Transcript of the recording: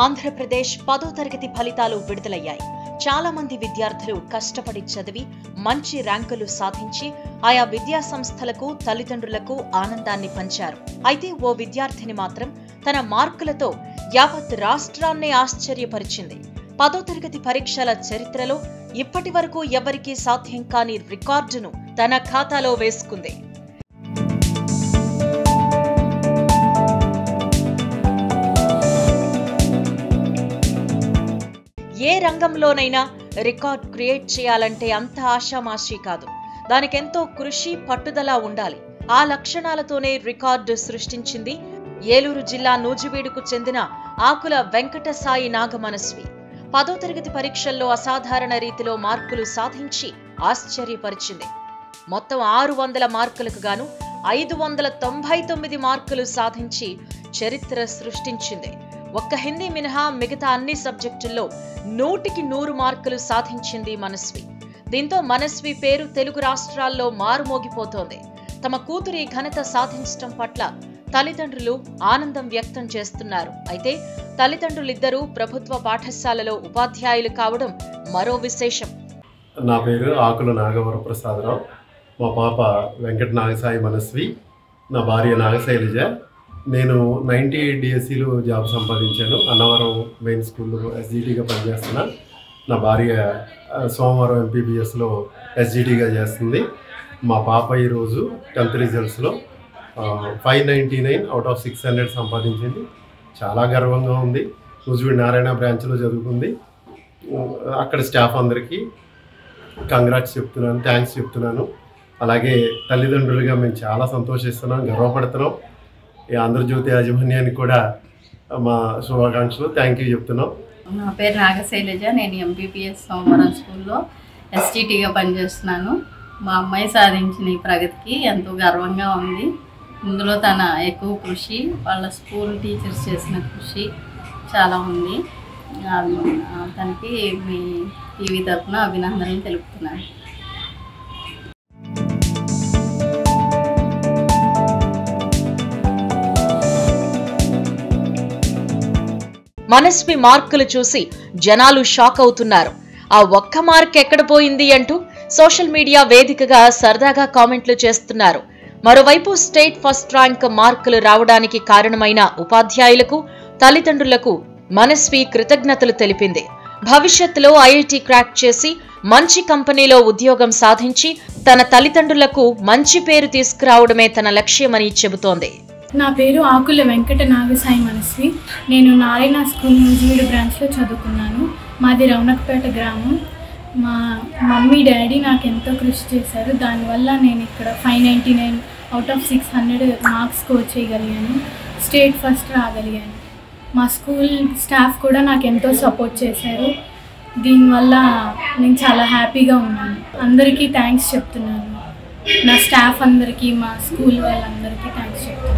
ఆంధ్రప్రదేశ్ 10వ తరగతి ఫలితాలు విడుదలయ్యాయి. చాలా మంది విద్యార్థులు కష్టపడి చదివి మంచి ర్యాంకులు సాధించి ఆయా విద్యా సంస్థలకు తల్లిదండ్రులకు ఆనందాన్ని పంచారు. అయితే ఓ విద్యార్థిని మాత్రం తన మార్కులతో యావత్ రాష్ట్రాన్ని ఆశ్చర్యపరిచింది. 10వ తరగతి పరీక్షల చరిత్రలో ఇప్పటి వరకు ఎవరికీ సాధ్యం కాని రికార్డును తన ఖాతాలో వేసుకుంది. ఏ రంగంలోనైనా రికార్డ్ క్రియేట్ చేయాలంటే అంత ఆషామాషీ కాదు. దానికెంతో కృషి, పట్టుదల ఉండాలి. ఆ లక్షణాలతోనే రికార్డు సృష్టించింది ఏలూరు జిల్లా నూజివీడుకు చెందిన ఆకుల వెంకటసాయి నాగమనస్వి. 10వ తరగతి పరీక్షల్లో అసాధారణ రీతిలో మార్కులు సాధించి ఆశ్చర్యపరిచింది. మొత్తం 600 మార్కులకు గాను 599 మార్కులు సాధించి చరిత్ర సృష్టించింది. ఒక్క హిందీ మినహా మిగతా అన్ని సబ్జెక్టుల్లో 100కి 100 మార్కులు సాధించింది మనస్వి. దీంతో మనస్వి పేరు తెలుగు రాష్ట్రాల్లో మారుమోగిపోతోంది. తమ కూతురి ఘనత సాధించడం పట్ల తల్లిదండ్రులు ఆనందం వ్యక్తం చేస్తున్నారు. అయితే తల్లిదండ్రులిద్దరూ ప్రభుత్వ పాఠశాలలో ఉపాధ్యాయులు కావడం మరో విశేషం. నా పేరు ఆకుల నాగవరప్రసాదరావు. మా పాప వెంకట నాగసాయి మనస్వి, నా భార్య నాగశైలజ. నేను 98 DSCలో జాబ్ సంపాదించాను. అన్నవరం మెయిన్ స్కూల్లో SGTగా పనిచేస్తున్నా. నా భార్య సోమవారం MPBSలో SGTగా చేస్తుంది. మా పాప ఈరోజు 10th రిజల్ట్స్లో 599 అవుట్ ఆఫ్ 600 సంపాదించింది. చాలా గర్వంగా ఉంది. నూజివీడు నారాయణ బ్రాంచ్లో చదువుకుంది. అక్కడ స్టాఫ్ అందరికీ కంగ్రాట్స్ చెప్తున్నాను, థ్యాంక్స్ చెప్తున్నాను. అలాగే తల్లిదండ్రులుగా మేము చాలా సంతోషిస్తున్నాం, గర్వపడుతున్నాం. ఈ ఆంధ్రజ్యోతి యాజమాన్యానికి కూడా మా శుభాకాంక్షలు, థ్యాంక్ యూ చెప్తున్నాం. నా పేరు నాగశైలజ. నేను MPBS సోమవారం స్కూల్లో SGTగా పనిచేస్తున్నాను. మా అమ్మాయి సాధించిన ఈ ప్రగతికి ఎంతో గర్వంగా ఉంది. ఇందులో తన ఎక్కువ కృషి, వాళ్ళ స్కూల్ టీచర్స్ చేసిన కృషి చాలా ఉంది. తనకి మీ టీవీ తరఫున అభినందనలు తెలుపుతున్నాను. మనస్వి మార్కులు చూసి జనాలు షాక్ అవుతున్నారు. ఆ ఒక్క మార్క్ ఎక్కడ పోయింది అంటూ సోషల్ మీడియా వేదికగా సరదాగా కామెంట్లు చేస్తున్నారు. మరోవైపు స్టేట్ ఫస్ట్ ర్యాంక్ మార్కులు రావడానికి కారణమైన ఉపాధ్యాయులకు, తల్లిదండ్రులకు మనస్వి కృతజ్ఞతలు తెలిపింది. భవిష్యత్తులో IIT క్రాక్ చేసి మంచి కంపెనీలో ఉద్యోగం సాధించి తన తల్లిదండ్రులకు మంచి పేరు తీసుకురావడమే తన లక్ష్యమని చెబుతోంది. నా పేరు ఆకుల వెంకట నాగసాయి మనస్వి. నేను నారాయణ స్కూల్ నూజివీడు బ్రాంచ్లో చదువుకున్నాను. మాది రౌనక్పేట గ్రామం. మా మమ్మీ డాడీ నాకు ఎంతో కృషి చేశారు. దానివల్ల నేను ఇక్కడ 599 అవుట్ ఆఫ్ 600 మార్క్స్ స్కోర్ చేయగలిగాను. స్టేట్ ఫస్ట్ రాగలిగాను. మా స్కూల్ స్టాఫ్ కూడా నాకు ఎంతో సపోర్ట్ చేశారు. దీనివల్ల నేను చాలా హ్యాపీగా ఉన్నాను. అందరికీ థ్యాంక్స్ చెప్తున్నాను. నా స్టాఫ్ అందరికీ, మా స్కూల్ వాళ్ళందరికీ థ్యాంక్స్ చెప్తున్నాను.